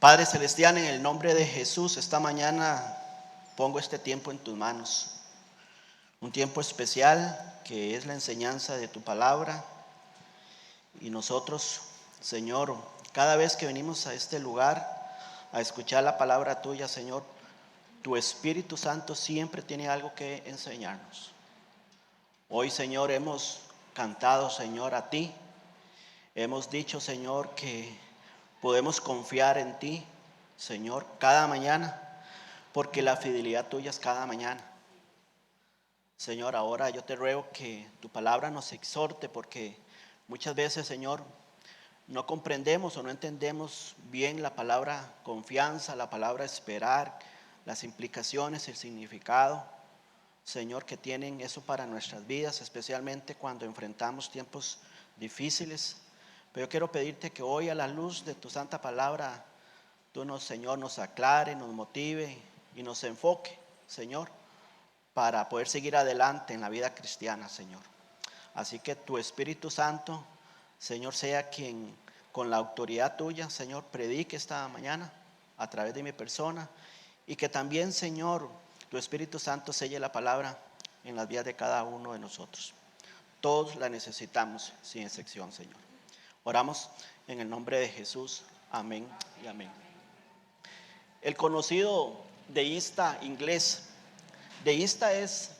Padre Celestial, en el nombre de Jesús, esta mañana pongo este tiempo en tus manos. Un tiempo especial que es la enseñanza de tu palabra. Y nosotros, Señor, cada vez que venimos a este lugar a escuchar la palabra tuya, Señor, tu Espíritu Santo siempre tiene algo que enseñarnos. Hoy, Señor, hemos cantado, Señor, a ti. Hemos dicho, Señor, que podemos confiar en ti, Señor, cada mañana, porque la fidelidad tuya es cada mañana. Señor, ahora yo te ruego que tu palabra nos exhorte, porque muchas veces, Señor, no comprendemos o no entendemos bien la palabra confianza, la palabra esperar, las implicaciones, el significado, Señor, que tienen eso para nuestras vidas, especialmente cuando enfrentamos tiempos difíciles. Pero yo quiero pedirte que hoy, a la luz de tu santa palabra, tú, Señor, nos aclare, nos motive y nos enfoque, Señor, para poder seguir adelante en la vida cristiana, Señor. Así que tu Espíritu Santo, Señor, sea quien con la autoridad tuya, Señor, predique esta mañana a través de mi persona, y que también, Señor, tu Espíritu Santo selle la palabra en las vidas de cada uno de nosotros. Todos la necesitamos sin excepción, Señor. Oramos en el nombre de Jesús. Amén y amén. El conocido deísta inglés. Deísta es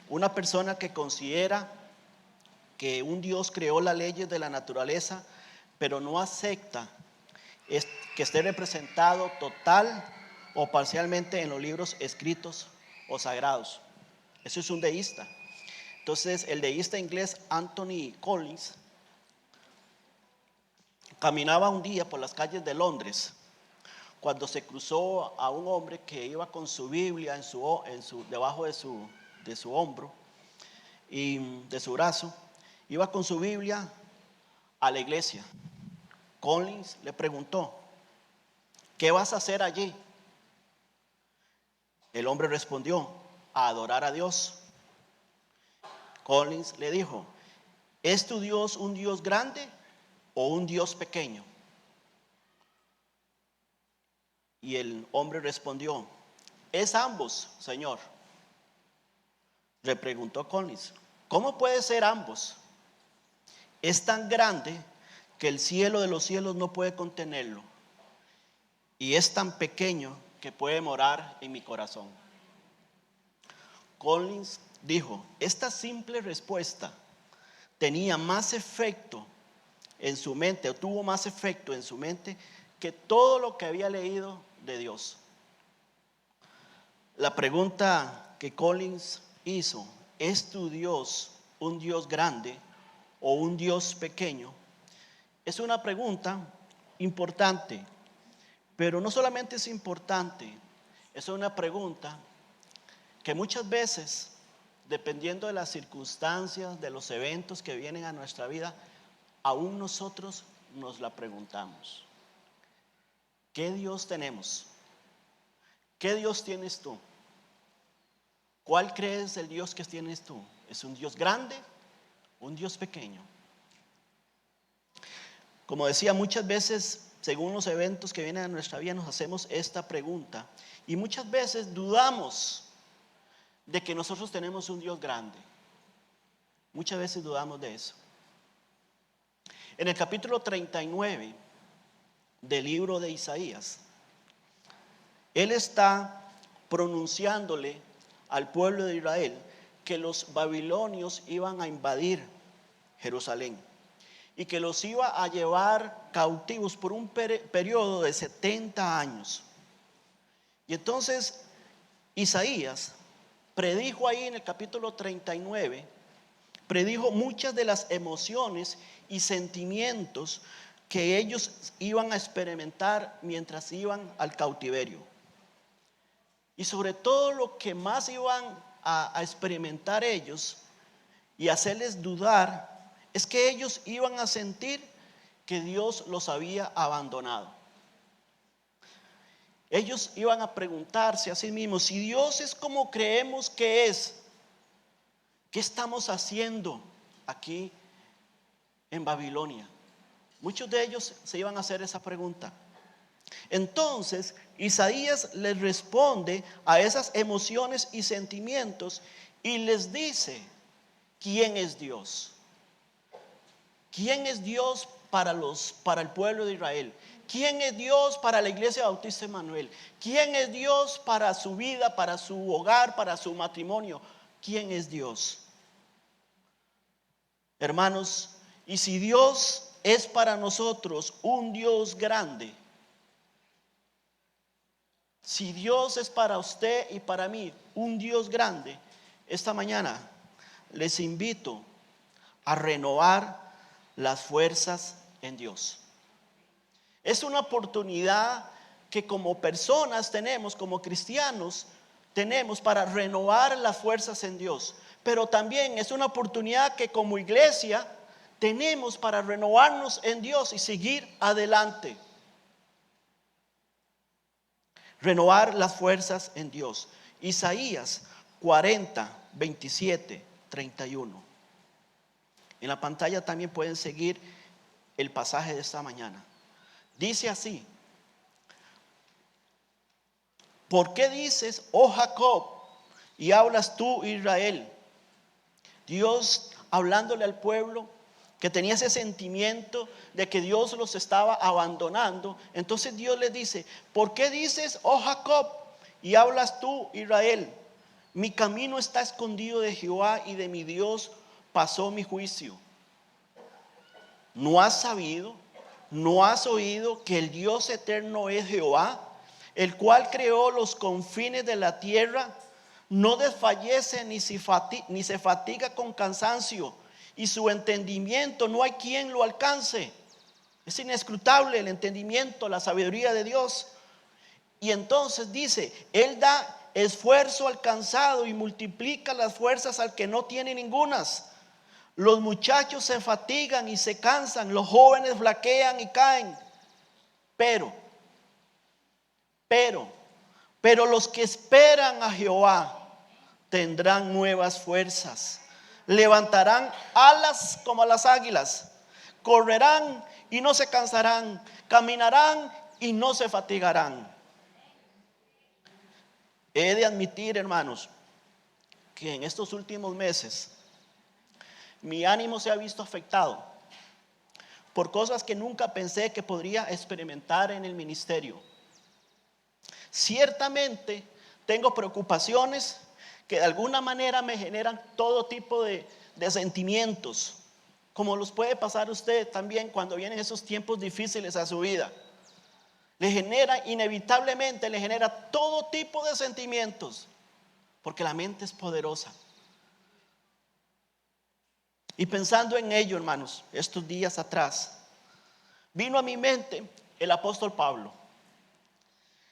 una persona que considera que un Dios creó las leyes de la naturaleza, pero no acepta que esté representado total o parcialmente en los libros escritos o sagrados. Eso es un deísta. Entonces, el deísta inglés Anthony Collins caminaba un día por las calles de Londres cuando se cruzó a un hombre que iba con su Biblia debajo de su hombro y de su brazo. Iba con su Biblia a la iglesia. Collins le preguntó: ¿qué vas a hacer allí? El hombre respondió: a adorar a Dios. Collins le dijo: ¿es tu Dios un Dios grande o un Dios pequeño? Y el hombre respondió: es ambos, Señor. Le preguntó Collins: ¿cómo puede ser ambos? Es tan grande que el cielo de los cielos no puede contenerlo, y es tan pequeño que puede morar en mi corazón. Collins dijo: esta simple respuesta tenía más efecto en su mente, o tuvo más efecto en su mente, que todo lo que había leído de Dios. La pregunta que Collins hizo: ¿es tu Dios un Dios grande o un Dios pequeño? Es una pregunta importante, pero no solamente es importante, es una pregunta que muchas veces, dependiendo de las circunstancias, de los eventos que vienen a nuestra vida, aún nosotros nos la preguntamos. ¿Qué Dios tenemos? ¿Qué Dios tienes tú? ¿Cuál crees el Dios que tienes tú? ¿Es un Dios grande o un Dios pequeño? Como decía, muchas veces, según los eventos que vienen a nuestra vida, nos hacemos esta pregunta, y muchas veces dudamos de que nosotros tenemos un Dios grande. Muchas veces dudamos de eso. En el capítulo 39 del libro de Isaías, él está pronunciándole al pueblo de Israel que los babilonios iban a invadir Jerusalén y que los iba a llevar cautivos por un periodo de 70 años. Y entonces Isaías predijo ahí en el capítulo 39, predijo muchas de las emociones y sentimientos que ellos iban a experimentar mientras iban al cautiverio. Y sobre todo lo que más iban a experimentar ellos y hacerles dudar es que ellos iban a sentir que Dios los había abandonado. Ellos iban a preguntarse a sí mismos: si Dios es como creemos que es, ¿qué estamos haciendo aquí en Babilonia? Muchos de ellos se iban a hacer esa pregunta. Entonces, Isaías les responde a esas emociones y sentimientos y les dice, ¿quién es Dios? ¿Quién es Dios para el pueblo de Israel? ¿Quién es Dios para la Iglesia Bautista Emanuel? ¿Quién es Dios para su vida, para su hogar, para su matrimonio? ¿Quién es Dios? Hermanos, y si Dios es para nosotros un Dios grande, si Dios es para usted y para mí un Dios grande, esta mañana les invito a renovar las fuerzas en Dios. Es una oportunidad que como personas tenemos, como cristianos, tenemos para renovar las fuerzas en Dios. Pero también es una oportunidad que como iglesia tenemos para renovarnos en Dios y seguir adelante. Renovar las fuerzas en Dios. Isaías 40, 27, 31. En la pantalla también pueden seguir el pasaje de esta mañana. Dice así: ¿por qué dices, oh Jacob, y hablas tú, Israel? Dios hablándole al pueblo que tenía ese sentimiento de que Dios los estaba abandonando. Entonces Dios le dice: ¿por qué dices, oh Jacob, y hablas tú, Israel? Mi camino está escondido de Jehová, y de mi Dios pasó mi juicio. ¿No has sabido, no has oído que el Dios eterno es Jehová, el cual creó los confines de la tierra? No desfallece ni se fatiga con cansancio, y su entendimiento no hay quien lo alcance. Es inescrutable el entendimiento, la sabiduría de Dios. Y entonces dice: Él da esfuerzo al cansado y multiplica las fuerzas al que no tiene ningunas. Los muchachos se fatigan y se cansan, los jóvenes flaquean y caen. Pero los que esperan a Jehová tendrán nuevas fuerzas. Levantarán alas como las águilas. Correrán y no se cansarán. Caminarán y no se fatigarán. He de admitir, hermanos, que en estos últimos meses mi ánimo se ha visto afectado por cosas que nunca pensé que podría experimentar en el ministerio. Ciertamente tengo preocupaciones que de alguna manera me generan todo tipo de sentimientos, como los puede pasar usted también cuando vienen esos tiempos difíciles a su vida. Inevitablemente le genera todo tipo de sentimientos, porque la mente es poderosa. Y pensando en ello, hermanos, estos días atrás, vino a mi mente el apóstol Pablo.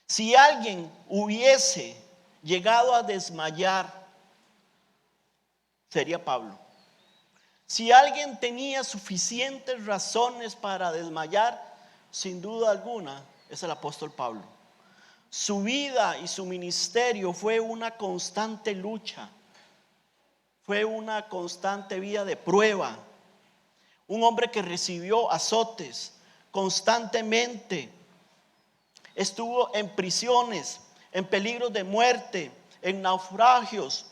Si alguien hubiese llegado a desmayar, sería Pablo. Si alguien tenía suficientes razones para desmayar, sin duda alguna, es el apóstol Pablo. Su vida y su ministerio fue una constante lucha. Fue una constante vida de prueba. Un hombre que recibió azotes constantemente. Estuvo en prisiones, en peligros de muerte, en naufragios,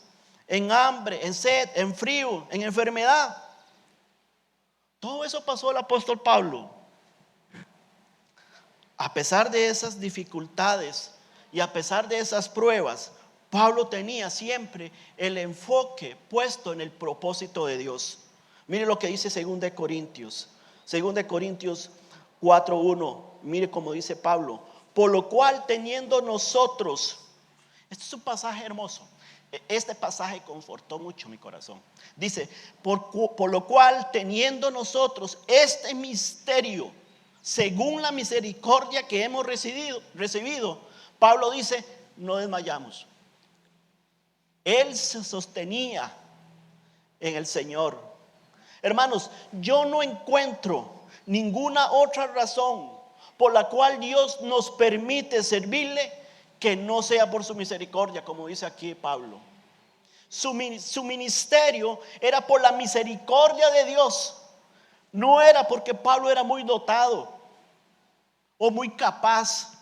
en hambre, en sed, en frío, en enfermedad. Todo eso pasó el apóstol Pablo. A pesar de esas dificultades y a pesar de esas pruebas, Pablo tenía siempre el enfoque puesto en el propósito de Dios. Mire lo que dice 2 Corintios 4:1. Mire cómo dice Pablo: por lo cual teniendo nosotros, este es un pasaje hermoso. Este pasaje confortó mucho mi corazón. Dice: por lo cual teniendo nosotros este misterio, según la misericordia que hemos recibido, Pablo dice, no desmayamos. Él se sostenía en el Señor. Hermanos, yo no encuentro ninguna otra razón por la cual Dios nos permite servirle que no sea por su misericordia, como dice aquí Pablo. Su ministerio era por la misericordia de Dios. No era porque Pablo era muy dotado o muy capaz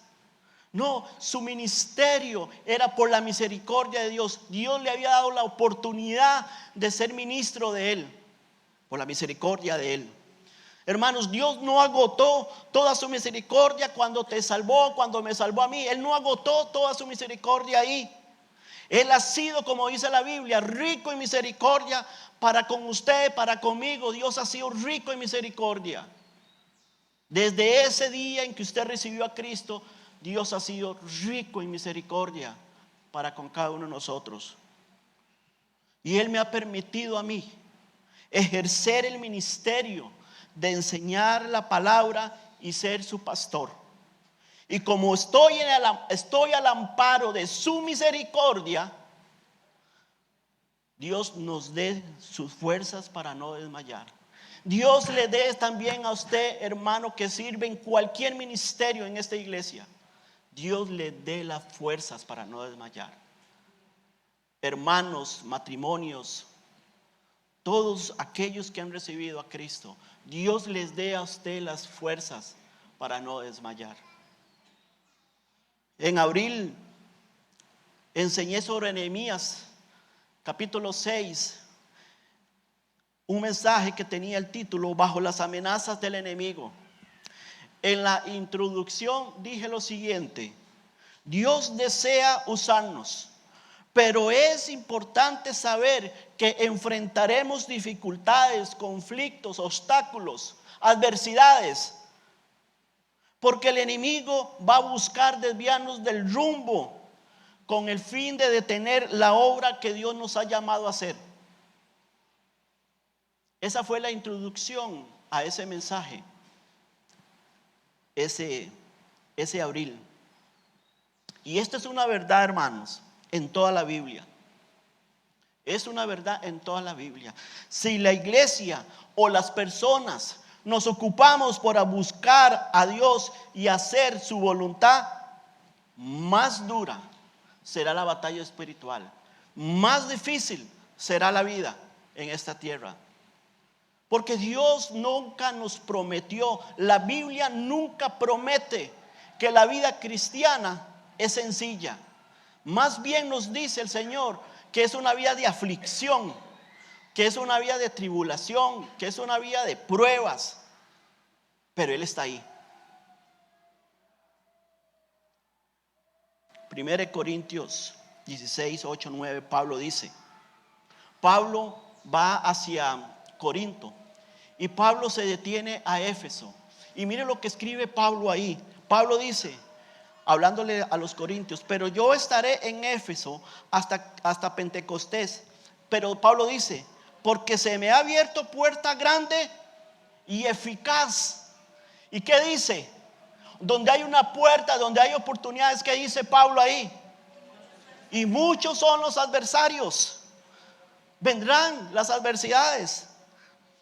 No, su ministerio era por la misericordia de Dios. Dios le había dado la oportunidad de ser ministro de él, por la misericordia de él. Hermanos, Dios no agotó toda su misericordia cuando te salvó, cuando me salvó a mí. Él no agotó toda su misericordia ahí. Él ha sido, como dice la Biblia, rico en misericordia para con usted, para conmigo. Dios ha sido rico en misericordia. Desde ese día en que usted recibió a Cristo, Dios ha sido rico en misericordia para con cada uno de nosotros. Y Él me ha permitido a mí ejercer el ministerio de enseñar la palabra y ser su pastor. Y como estoy al amparo de su misericordia, Dios nos dé sus fuerzas para no desmayar. Dios le dé también a usted, hermano, que sirve en cualquier ministerio en esta iglesia. Dios le dé las fuerzas para no desmayar. Hermanos, matrimonios, todos aquellos que han recibido a Cristo, Dios les dé a usted las fuerzas para no desmayar. En abril enseñé sobre Nehemías capítulo 6, un mensaje que tenía el título Bajo las amenazas del enemigo. En la introducción dije lo siguiente: Dios desea usarnos, pero es importante saber que enfrentaremos dificultades, conflictos, obstáculos, adversidades, porque el enemigo va a buscar desviarnos del rumbo con el fin de detener la obra que Dios nos ha llamado a hacer. Esa fue la introducción a ese mensaje, ese abril. Y esto es una verdad, hermanos, en toda la Biblia. Es una verdad en toda la Biblia. Si la iglesia o las personas nos ocupamos por buscar a Dios y hacer su voluntad, más dura será la batalla espiritual, más difícil será la vida en esta tierra. Porque Dios nunca nos prometió, la Biblia nunca promete que la vida cristiana es sencilla. Más bien nos dice el Señor que es una vida de aflicción, que es una vida de tribulación, que es una vida de pruebas. Pero Él está ahí. 1 Corintios 16, 8, 9, Pablo dice. Pablo va hacia Corinto y Pablo se detiene a Éfeso. Y mire lo que escribe Pablo ahí. Pablo dice, hablándole a los corintios: pero yo estaré en Éfeso hasta Pentecostés. Pero Pablo dice: porque se me ha abierto puerta grande y eficaz. ¿Y qué dice? Donde hay una puerta, donde hay oportunidades, ¿qué dice Pablo ahí? Y muchos son los adversarios. Vendrán las adversidades.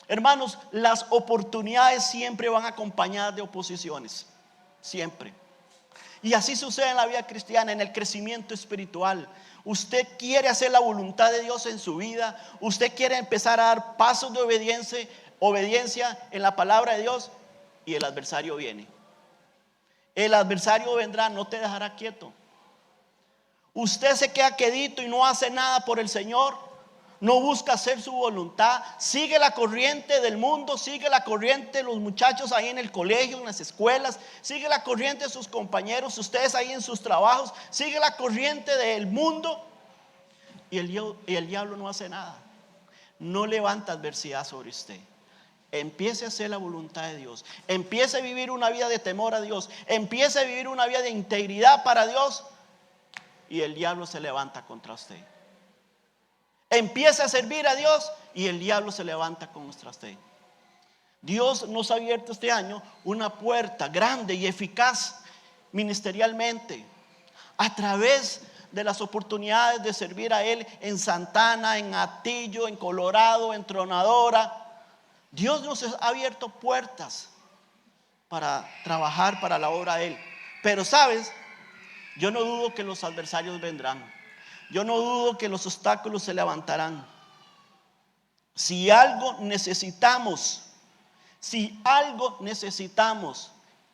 Hermanos, las oportunidades siempre van acompañadas de oposiciones. Siempre. Y así sucede en la vida cristiana, en el crecimiento espiritual. Usted quiere hacer la voluntad de Dios en su vida. Usted quiere empezar a dar pasos de obediencia en la palabra de Dios. Y el adversario viene. El adversario vendrá, no te dejará quieto. Usted se queda quedito y no hace nada por el Señor. No busca hacer su voluntad. Sigue la corriente del mundo. Sigue la corriente de los muchachos ahí en el colegio, en las escuelas. Sigue la corriente de sus compañeros, ustedes ahí en sus trabajos. Sigue la corriente del mundo. Y el diablo no hace nada. No levanta adversidad sobre usted. Empiece a hacer la voluntad de Dios. Empiece a vivir una vida de temor a Dios. Empiece a vivir una vida de integridad para Dios. Y el diablo se levanta contra usted. Empieza a servir a Dios y el diablo se levanta contra usted. Dios nos ha abierto este año una puerta grande y eficaz ministerialmente, a través de las oportunidades de servir a Él en Santana, en Atillo, en Colorado, en Tronadora. Dios nos ha abierto puertas para trabajar para la obra de Él. Pero sabes, yo no dudo que los adversarios vendrán. Yo no dudo que los obstáculos se levantarán. Si algo necesitamos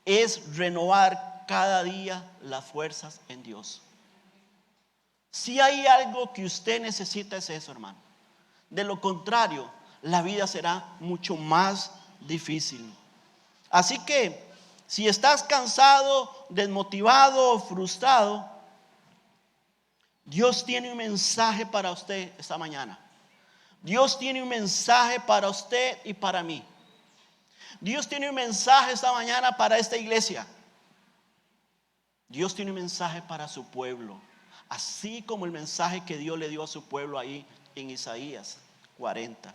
es renovar cada día las fuerzas en Dios. Si hay algo que usted necesita es eso, hermano. De lo contrario, la vida será mucho más difícil. Así que si estás cansado, desmotivado o frustrado, Dios tiene un mensaje para usted esta mañana. Dios tiene un mensaje para usted y para mí. Dios tiene un mensaje esta mañana para esta iglesia. Dios tiene un mensaje para su pueblo, así como el mensaje que Dios le dio a su pueblo ahí en Isaías 40.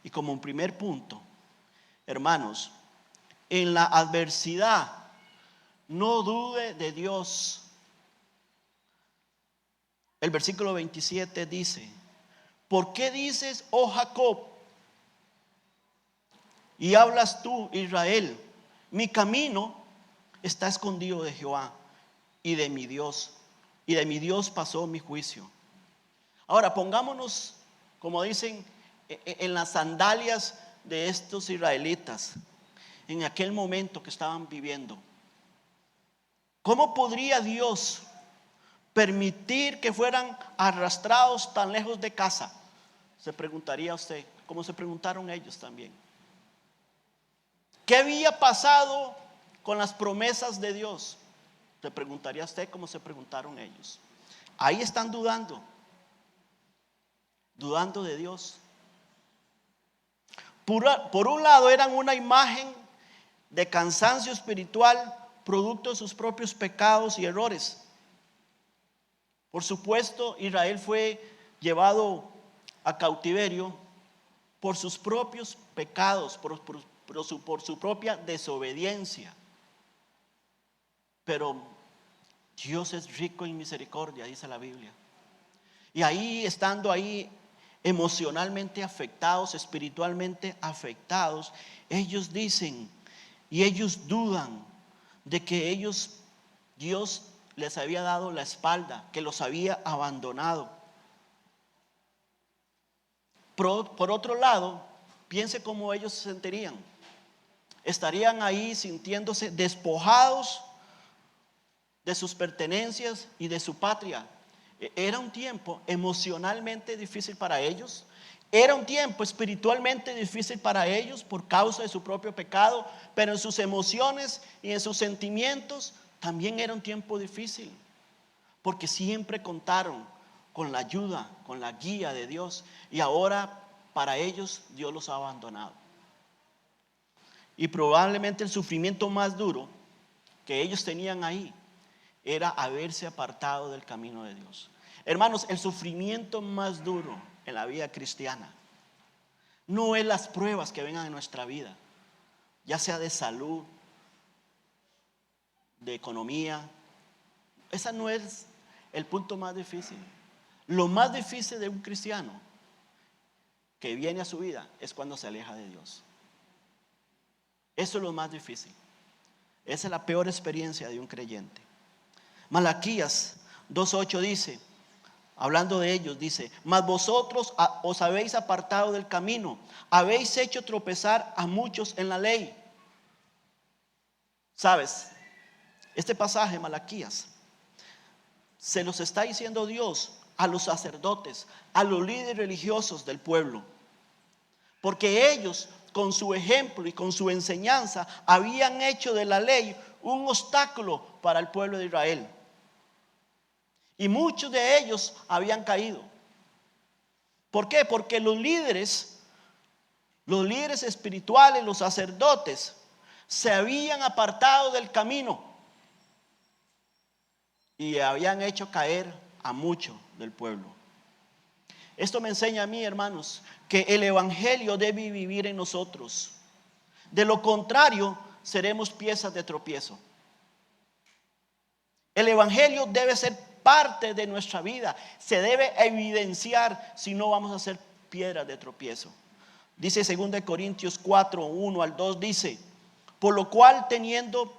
Y como un primer punto, hermanos, en la adversidad, no dude de Dios. El versículo 27 dice: ¿por qué dices, oh Jacob, y hablas tú, Israel? Mi camino está escondido de Jehová y de mi Dios, y de mi Dios pasó mi juicio. Ahora pongámonos, como dicen, en las sandalias de estos israelitas en aquel momento que estaban viviendo. ¿Cómo podría Dios permitir que fueran arrastrados tan lejos de casa? Se preguntaría usted, como se preguntaron ellos también. ¿Qué había pasado con las promesas de Dios? Se preguntaría usted como se preguntaron ellos. Ahí están dudando de Dios. Por un lado eran una imagen de cansancio espiritual, producto de sus propios pecados y errores. Por supuesto, Israel fue llevado a cautiverio por sus propios pecados, por su propia desobediencia. Pero Dios es rico en misericordia, dice la Biblia. Y ahí, estando ahí emocionalmente afectados, espiritualmente afectados, ellos dicen y ellos dudan de que Dios les había dado la espalda, que los había abandonado. Por otro lado, piense cómo ellos se sentirían. Estarían ahí sintiéndose despojados de sus pertenencias y de su patria. Era un tiempo emocionalmente difícil para ellos. Era un tiempo espiritualmente difícil para ellos por causa de su propio pecado, pero en sus emociones y en sus sentimientos también era un tiempo difícil, porque siempre contaron con la ayuda, con la guía de Dios, y ahora para ellos Dios los ha abandonado. Y probablemente el sufrimiento más duro que ellos tenían ahí era haberse apartado del camino de Dios. Hermanos, el sufrimiento más duro en la vida cristiana no es las pruebas que vengan en nuestra vida, ya sea de salud, de economía. Esa no es el punto más difícil. Lo más difícil de un cristiano que viene a su vida es cuando se aleja de Dios. Eso es lo más difícil. Esa es la peor experiencia de un creyente. Malaquías 2:8 dice, hablando de ellos, dice: mas vosotros os habéis apartado del camino, habéis hecho tropezar a muchos en la ley. ¿Sabes? Este pasaje, Malaquías, se los está diciendo Dios a los sacerdotes, a los líderes religiosos del pueblo, porque ellos, con su ejemplo y con su enseñanza, habían hecho de la ley un obstáculo para el pueblo de Israel. Y muchos de ellos habían caído. ¿Por qué? Porque los líderes espirituales, los sacerdotes, se habían apartado del camino y habían hecho caer a mucho del pueblo. Esto me enseña a mí, hermanos, que el evangelio debe vivir en nosotros. De lo contrario, seremos piezas de tropiezo. El evangelio debe ser parte de nuestra vida. Se debe evidenciar, si no vamos a ser piedras de tropiezo. Dice 2 Corintios 4:1-2, dice: por lo cual, teniendo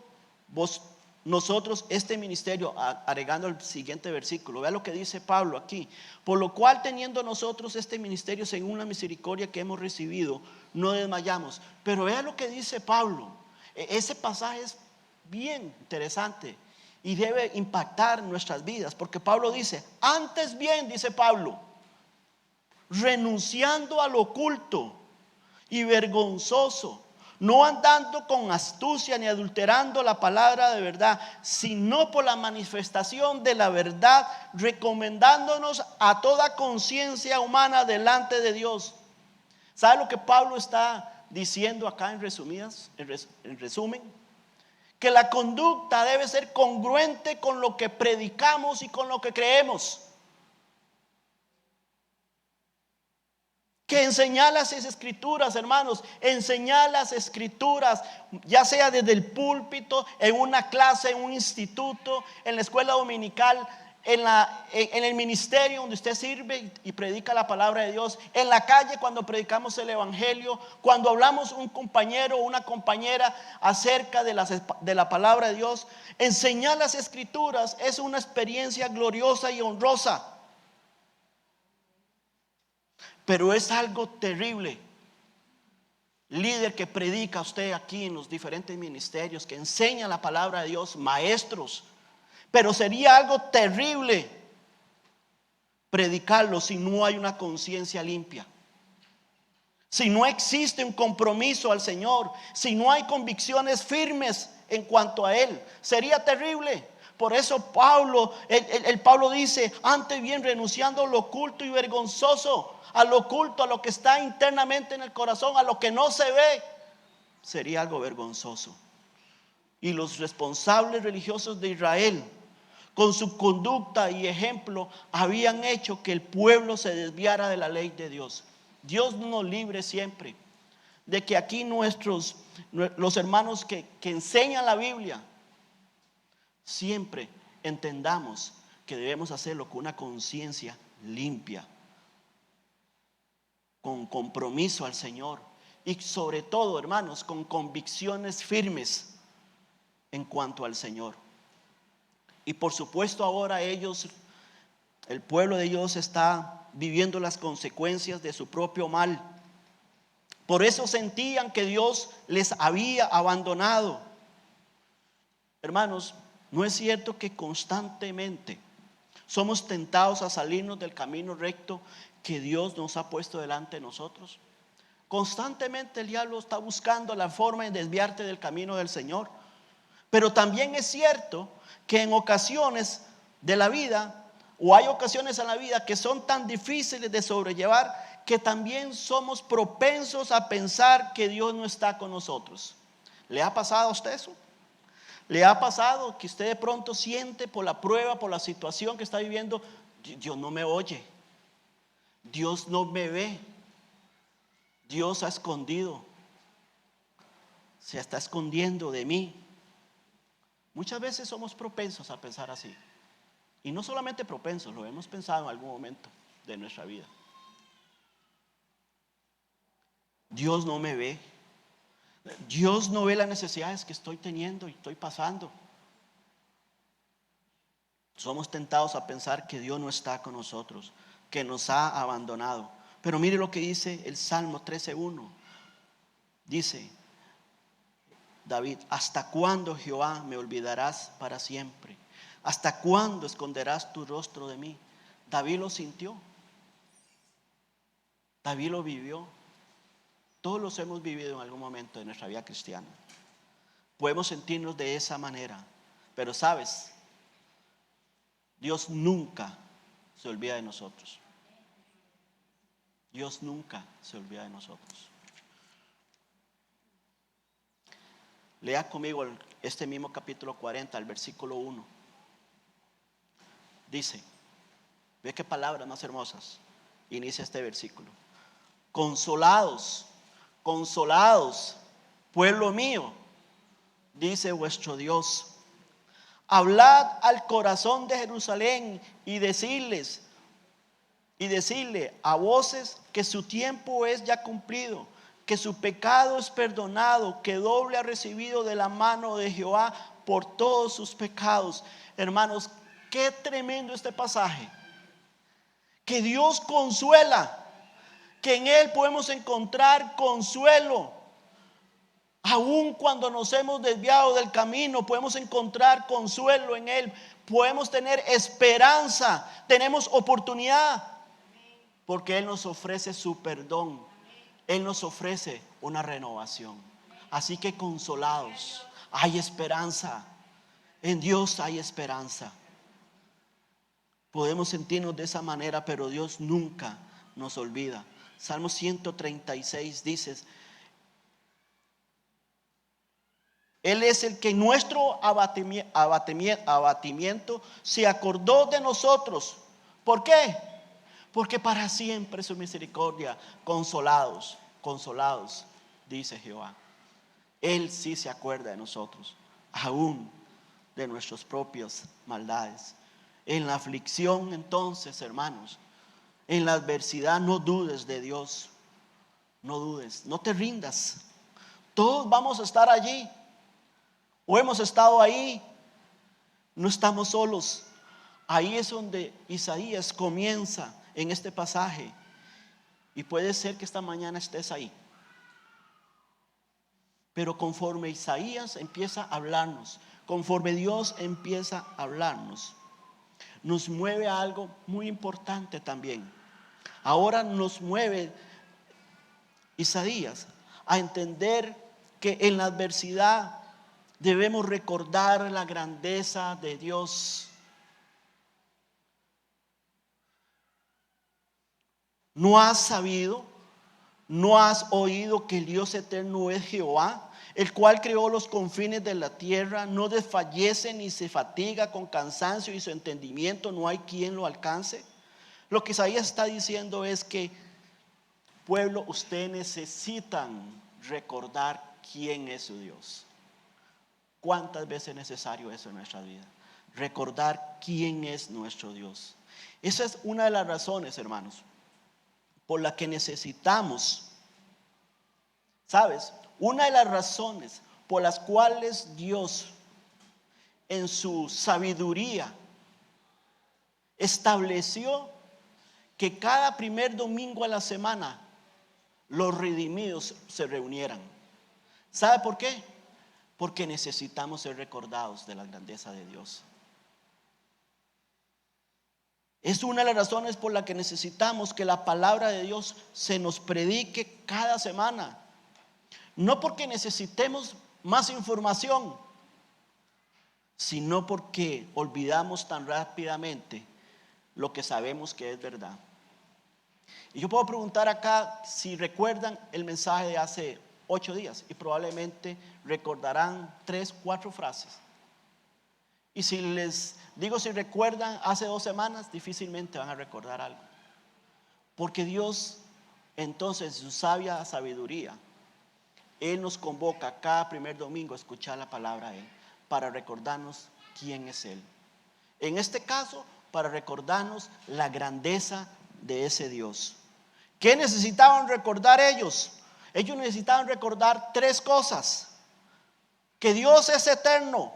nosotros este ministerio, agregando el siguiente versículo, vea lo que dice Pablo aquí: por lo cual, teniendo nosotros este ministerio según la misericordia que hemos recibido, no desmayamos. Pero vea lo que dice Pablo. Ese pasaje es bien interesante y debe impactar nuestras vidas, porque Pablo dice, antes bien, dice Pablo, renunciando al oculto y vergonzoso, no andando con astucia ni adulterando la palabra de verdad, sino por la manifestación de la verdad, recomendándonos a toda conciencia humana delante de Dios. ¿Sabe lo que Pablo está diciendo acá en resumen? Que la conducta debe ser congruente con lo que predicamos y con lo que creemos. Que enseñar las escrituras, hermanos, enseñar las escrituras, ya sea desde el púlpito, en una clase, en un instituto, en la escuela dominical, en el ministerio donde usted sirve y predica la palabra de Dios, en la calle cuando predicamos el evangelio, cuando hablamos un compañero o una compañera acerca de la palabra de Dios. Enseñar las escrituras es una experiencia gloriosa y honrosa. Pero es algo terrible, líder que predica usted aquí en los diferentes ministerios, que enseña la palabra de Dios, maestros. Pero sería algo terrible predicarlo si no hay una conciencia limpia, si no existe un compromiso al Señor, si no hay convicciones firmes en cuanto a Él. Sería terrible. Por eso Pablo dice, antes bien renunciando a lo oculto y vergonzoso, a lo oculto, a lo que está internamente en el corazón, a lo que no se ve, sería algo vergonzoso. Y los responsables religiosos de Israel, con su conducta y ejemplo, habían hecho que el pueblo se desviara de la ley de Dios. Dios nos libre siempre de que aquí los hermanos que enseñan la Biblia, siempre entendamos que debemos hacerlo con una conciencia limpia, con compromiso al Señor y sobre todo, hermanos, con convicciones firmes en cuanto al Señor. Y por supuesto ahora el pueblo de Dios está viviendo las consecuencias de su propio mal. Por eso sentían que Dios les había abandonado. Hermanos, ¿no es cierto que constantemente somos tentados a salirnos del camino recto que Dios nos ha puesto delante de nosotros? Constantemente el diablo está buscando la forma de desviarte del camino del Señor. Pero también es cierto que en ocasiones de la vida, o hay ocasiones en la vida que son tan difíciles de sobrellevar, que también somos propensos a pensar que Dios no está con nosotros. ¿Le ha pasado a usted eso? ¿Le ha pasado que usted de pronto siente por la prueba, por la situación que está viviendo, Dios no me oye, Dios no me ve, Dios ha escondido, se está escondiendo de mí? Muchas veces somos propensos a pensar así. Y no solamente propensos, lo hemos pensado en algún momento de nuestra vida. Dios no me ve. Dios no ve las necesidades que estoy teniendo y estoy pasando. Somos tentados a pensar que Dios no está con nosotros, que nos ha abandonado. Pero mire lo que dice el Salmo 13:1. Dice David, ¿hasta cuándo, Jehová, me olvidarás para siempre? ¿Hasta cuándo esconderás tu rostro de mí? David lo sintió. David lo vivió. Todos los hemos vivido en algún momento de nuestra vida cristiana. Podemos sentirnos de esa manera. Pero sabes, Dios nunca se olvida de nosotros. Dios nunca se olvida de nosotros. Lea conmigo este mismo capítulo 40, el versículo 1. Dice, ve qué palabras más hermosas inicia este versículo. Consolados, pueblo mío, dice vuestro Dios. Hablad al corazón de Jerusalén y decirle a voces que su tiempo es ya cumplido, que su pecado es perdonado, que doble ha recibido de la mano de Jehová por todos sus pecados. Hermanos, qué tremendo este pasaje. Que Dios consuela, que en Él podemos encontrar consuelo. Aun cuando nos hemos desviado del camino, podemos encontrar consuelo en Él. Podemos tener esperanza, tenemos oportunidad, porque Él nos ofrece su perdón. Él nos ofrece una renovación. Así que consolados, hay esperanza. En Dios hay esperanza. Podemos sentirnos de esa manera, pero Dios nunca nos olvida. Salmo 136 dice: Él es el que en nuestro abatimiento se acordó de nosotros. ¿Por qué? Porque para siempre su misericordia. Consolados, consolados, dice Jehová. Él sí se acuerda de nosotros, aún de nuestras propias maldades. En la aflicción, entonces, hermanos, en la adversidad, no dudes de Dios. No dudes, no te rindas. Todos vamos a estar allí. O hemos estado ahí. No estamos solos. Ahí es donde Isaías comienza en este pasaje. Y puede ser que esta mañana estés ahí. Pero conforme Isaías empieza a hablarnos, conforme Dios empieza a hablarnos, nos mueve a algo muy importante también. Ahora nos mueve Isaías a entender que en la adversidad debemos recordar la grandeza de Dios. ¿No has sabido, no has oído que el Dios eterno es Jehová, el cual creó los confines de la tierra? No desfallece ni se fatiga con cansancio, y su entendimiento no hay quien lo alcance. Lo que Isaías está diciendo es que, pueblo, ustedes necesitan recordar quién es su Dios. ¿Cuántas veces es necesario eso en nuestra vida? Recordar quién es nuestro Dios. Esa es una de las razones, hermanos, por la que necesitamos, ¿sabes? Una de las razones por las cuales Dios, en su sabiduría, estableció que cada primer domingo a la semana los redimidos se reunieran. ¿Sabe por qué? Porque necesitamos ser recordados de la grandeza de Dios. Es una de las razones por la que necesitamos que la palabra de Dios se nos predique cada semana. No porque necesitemos más información, sino porque olvidamos tan rápidamente lo que sabemos que es verdad. Y yo puedo preguntar acá si recuerdan el mensaje de hace 8 días, y probablemente recordarán 3, 4 frases. Y si les digo si recuerdan hace 2 semanas, difícilmente van a recordar algo. Porque Dios, entonces, su sabia sabiduría, Él nos convoca cada primer domingo a escuchar la palabra de Él, para recordarnos quién es Él. En este caso, para recordarnos la grandeza de ese Dios. ¿Qué necesitaban recordar ellos? Ellos necesitaban recordar 3 cosas: que Dios es eterno,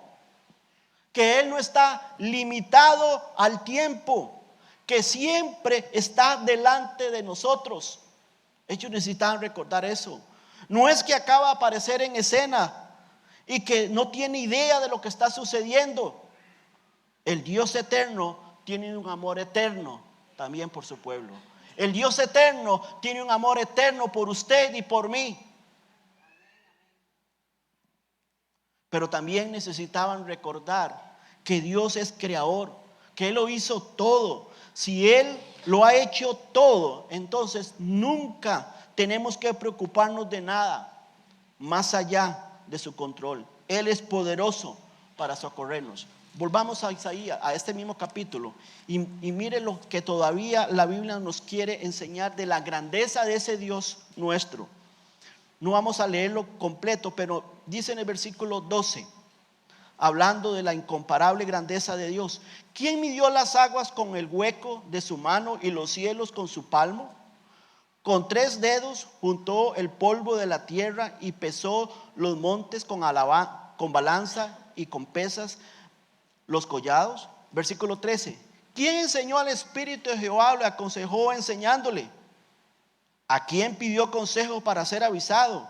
que Él no está limitado al tiempo, que siempre está delante de nosotros. Ellos necesitaban recordar eso. No es que acaba de aparecer en escena y que no tiene idea de lo que está sucediendo. El Dios eterno tiene un amor eterno también por su pueblo. El Dios eterno tiene un amor eterno por usted y por mí. Pero también necesitaban recordar que Dios es creador, que Él lo hizo todo. Si Él lo ha hecho todo, entonces nunca tenemos que preocuparnos de nada más allá de su control. Él es poderoso para socorrernos. Volvamos a Isaías, a este mismo capítulo, y mire lo que todavía la Biblia nos quiere enseñar de la grandeza de ese Dios nuestro. No vamos a leerlo completo, pero dice en el versículo 12, hablando de la incomparable grandeza de Dios: ¿quién midió las aguas con el hueco de su mano y los cielos con su palmo? Con 3 dedos juntó el polvo de la tierra y pesó los montes con balanza y con pesas los collados. Versículo 13: ¿quién enseñó al Espíritu de Jehová? Le aconsejó enseñándole. ¿A quién pidió consejo para ser avisado?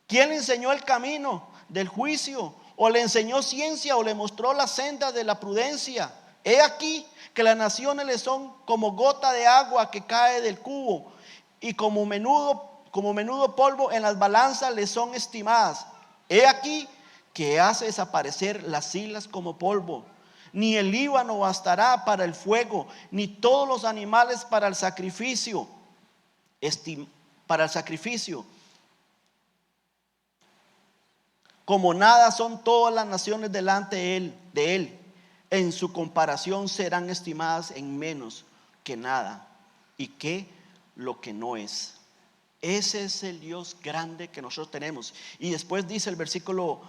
¿Quién le enseñó el camino del juicio? ¿O le enseñó ciencia? ¿O le mostró la senda de la prudencia? He aquí que las naciones le son como gota de agua que cae del cubo, y como menudo polvo en las balanzas le son estimadas. He aquí que hace desaparecer las islas como polvo. Ni el Líbano bastará para el fuego, ni todos los animales para el sacrificio. Como nada son todas las naciones delante de él. En su comparación serán estimadas en menos que nada, y que lo que no es. Ese es el Dios grande que nosotros tenemos. Y después dice el versículo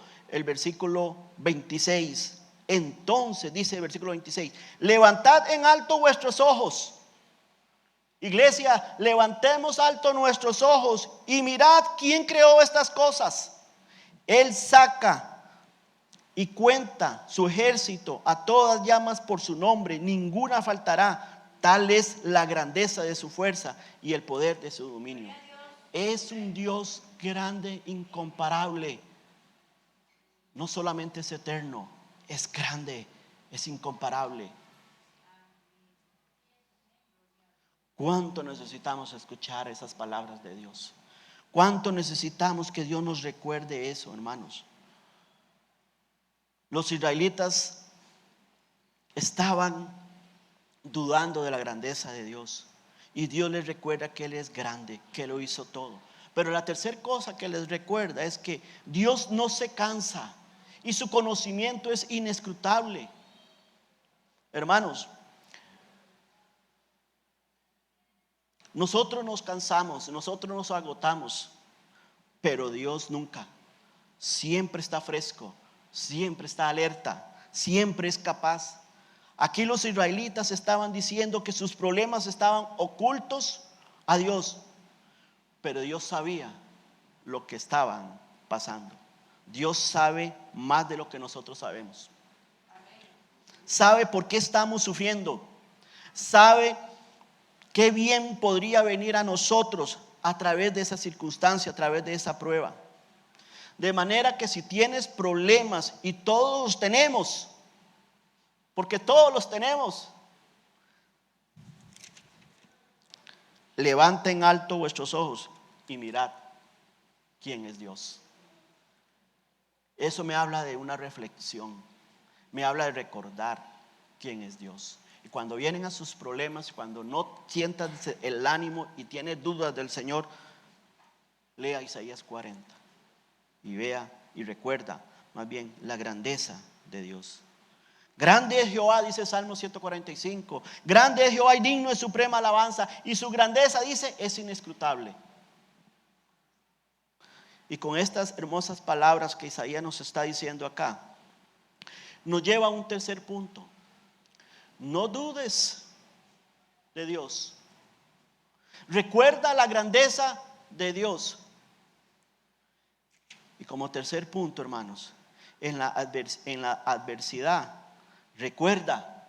26. Entonces dice el versículo 26: levantad en alto vuestros ojos. Iglesia, levantemos alto nuestros ojos y mirad quién creó estas cosas. Él saca y cuenta su ejército, a todas llamas por su nombre, ninguna faltará. Tal es la grandeza de su fuerza y el poder de su dominio. Es un Dios grande, incomparable. No solamente es eterno, es grande, es incomparable. ¿Cuánto necesitamos escuchar esas palabras de Dios? ¿Cuánto necesitamos que Dios nos recuerde eso, hermanos? Los israelitas estaban dudando de la grandeza de Dios, y Dios les recuerda que Él es grande, que lo hizo todo. Pero la tercera cosa que les recuerda es que Dios no se cansa y su conocimiento es inescrutable. Hermanos, nosotros nos cansamos, nosotros nos agotamos, pero Dios nunca. Siempre está fresco, siempre está alerta, siempre es capaz. Aquí los israelitas estaban diciendo que sus problemas estaban ocultos a Dios, pero Dios sabía lo que estaban pasando. Dios sabe más de lo que nosotros sabemos. Sabe por qué estamos sufriendo. Sabe qué bien podría venir a nosotros a través de esa circunstancia, a través de esa prueba. De manera que si tienes problemas, y todos los tenemos, porque todos los tenemos, levanten alto vuestros ojos y mirad quién es Dios. Eso me habla de una reflexión, me habla de recordar quién es Dios. Y cuando vienen a sus problemas, cuando no sientan el ánimo y tienen dudas del Señor, lea Isaías 40 y vea y recuerda más bien la grandeza de Dios. Grande es Jehová, dice Salmo 145. Grande es Jehová y digno de suprema alabanza, y su grandeza, dice, es inescrutable. Y con estas hermosas palabras que Isaías nos está diciendo acá, nos lleva a un tercer punto. No dudes de Dios. Recuerda la grandeza de Dios. Y como tercer punto, hermanos, en la adversidad, recuerda.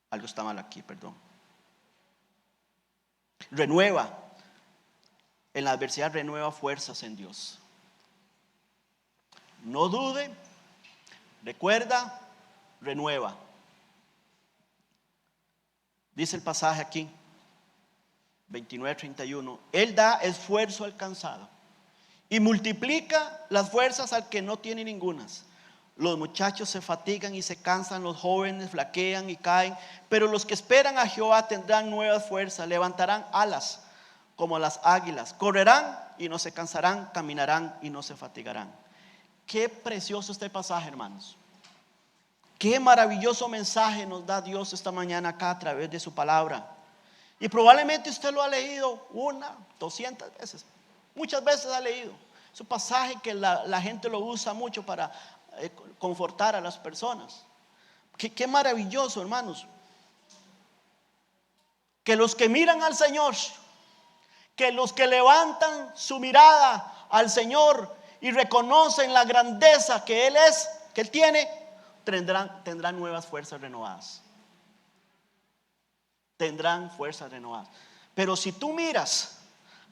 Algo está mal aquí, perdón. Renueva. En la adversidad renueva fuerzas en Dios. No dude, recuerda, renueva. Dice el pasaje aquí, 29:31. Él da esfuerzo al cansado y multiplica las fuerzas al que no tiene ningunas. Los muchachos se fatigan y se cansan, los jóvenes flaquean y caen, pero los que esperan a Jehová tendrán nuevas fuerzas, levantarán alas como las águilas, correrán y no se cansarán, caminarán y no se fatigarán. Qué precioso este pasaje, hermanos. Qué maravilloso mensaje nos da Dios esta mañana acá a través de su palabra. Y probablemente usted lo ha leído 200 veces. Muchas veces ha leído. Es un pasaje que la gente lo usa mucho para confortar a las personas. Qué maravilloso, hermanos. Que los que miran al Señor, que los que levantan su mirada al Señor y reconocen la grandeza que Él es, que Él tiene, tendrán nuevas fuerzas renovadas. Tendrán fuerzas renovadas. Pero si tú miras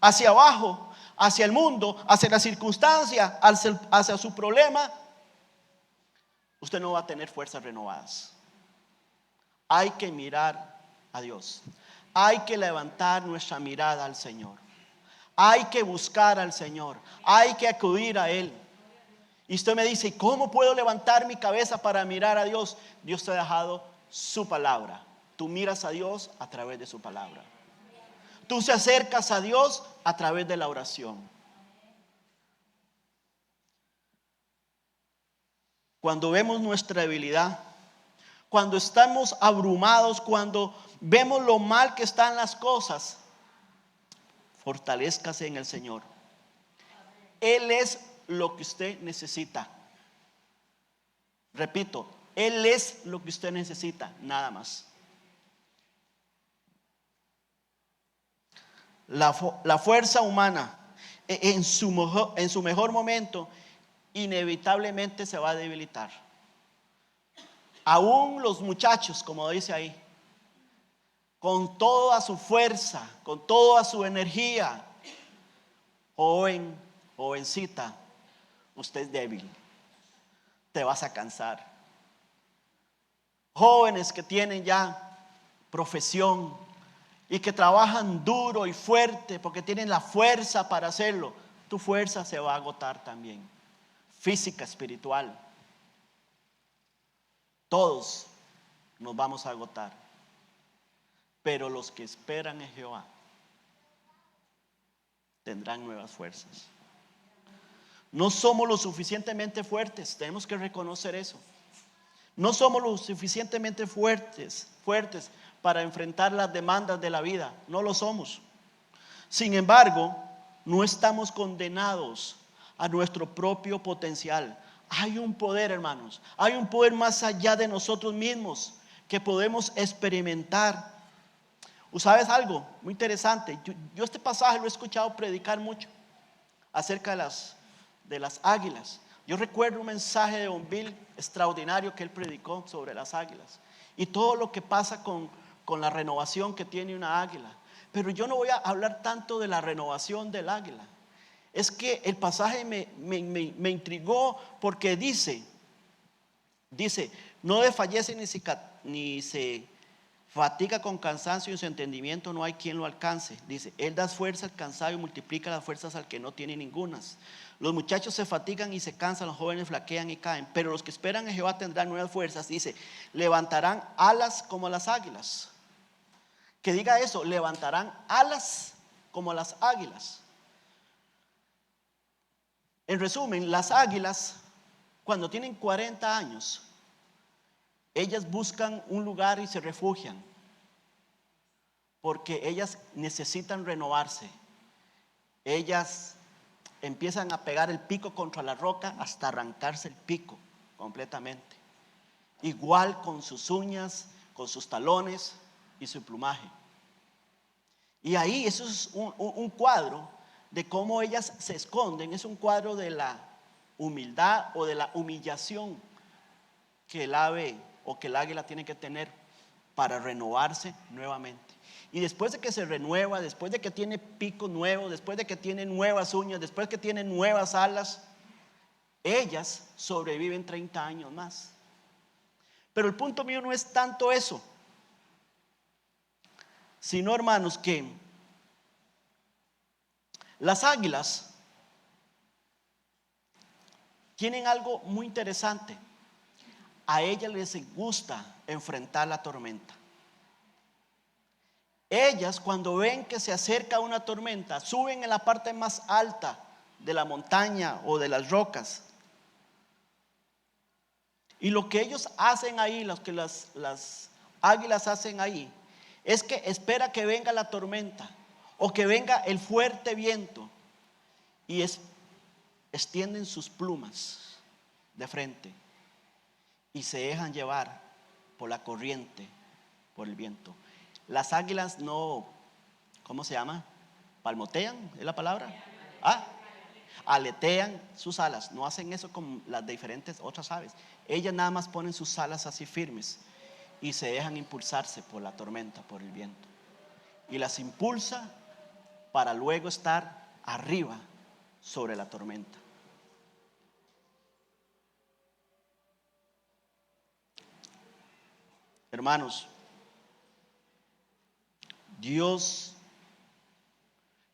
hacia abajo, hacia el mundo, hacia la circunstancia, hacia su problema, usted no va a tener fuerzas renovadas. Hay que mirar a Dios. Hay que levantar nuestra mirada al Señor. Hay que buscar al Señor. Hay que acudir a Él. Y usted me dice, ¿cómo puedo levantar mi cabeza para mirar a Dios? Dios te ha dejado su palabra. Tú miras a Dios a través de su palabra. Tú te acercas a Dios a través de la oración. Cuando vemos nuestra debilidad, cuando estamos abrumados, cuando vemos lo mal que están las cosas, fortalézcase en el Señor. Él es lo que usted necesita. Repito, Él es lo que usted necesita, nada más. La fuerza humana en su mejor momento inevitablemente se va a debilitar. Aún los muchachos, como dice ahí, con toda su fuerza, con toda su energía, joven, jovencita, usted es débil, te vas a cansar. Jóvenes que tienen ya profesión y que trabajan duro y fuerte porque tienen la fuerza para hacerlo, tu fuerza se va a agotar también, física, espiritual. Todos nos vamos a agotar, pero los que esperan en Jehová tendrán nuevas fuerzas. No somos lo suficientemente fuertes, tenemos que reconocer eso. No somos lo suficientemente fuertes para enfrentar las demandas de la vida, no lo somos. Sin embargo, no estamos condenados a nuestro propio potencial. Hay un poder, hermanos, hay un poder más allá de nosotros mismos que podemos experimentar. ¿Sabes algo muy interesante? Yo este pasaje lo he escuchado predicar mucho acerca de las águilas. Yo recuerdo un mensaje de Don Bill extraordinario que él predicó sobre las águilas y todo lo que pasa con la renovación que tiene una águila. Pero yo no voy a hablar tanto de la renovación del águila. Es que el pasaje me intrigó porque dice, no desfallece ni se fatiga con cansancio, y en su entendimiento no hay quien lo alcance. Dice, Él da fuerza al cansado y multiplica las fuerzas al que no tiene ningunas. Los muchachos se fatigan y se cansan, los jóvenes flaquean y caen, pero los que esperan en Jehová tendrán nuevas fuerzas. Dice, levantarán alas como las águilas. Que diga eso, levantarán alas como las águilas. En resumen, las águilas, cuando tienen 40 años, ellas buscan un lugar y se refugian, porque ellas necesitan renovarse. Ellas empiezan a pegar el pico contra la roca hasta arrancarse el pico completamente. Igual con sus uñas, con sus talones y su plumaje. Y ahí eso es un cuadro de cómo ellas se esconden. Es un cuadro de la humildad o de la humillación que el ave o que el águila tiene que tener para renovarse nuevamente. Y después de que se renueva, después de que tiene pico nuevo, después de que tiene nuevas uñas, después de que tiene nuevas alas, ellas sobreviven 30 años más. Pero el punto mío no es tanto eso, sino, hermanos, que las águilas tienen algo muy interesante. A ellas les gusta enfrentar la tormenta. Ellas, cuando ven que se acerca una tormenta, suben en la parte más alta de la montaña o de las rocas. Y lo que ellos hacen ahí, lo que las águilas hacen ahí, es que espera que venga la tormenta o que venga el fuerte viento y extienden sus plumas de frente y se dejan llevar por la corriente, por el viento. Las águilas no, ¿cómo se llama? ¿Palmotean? ¿Es la palabra? Aletean sus alas. No hacen eso como las diferentes otras aves. Ellas nada más ponen sus alas así firmes y se dejan impulsarse por la tormenta, por el viento. Y las impulsa para luego estar arriba sobre la tormenta. Hermanos, Dios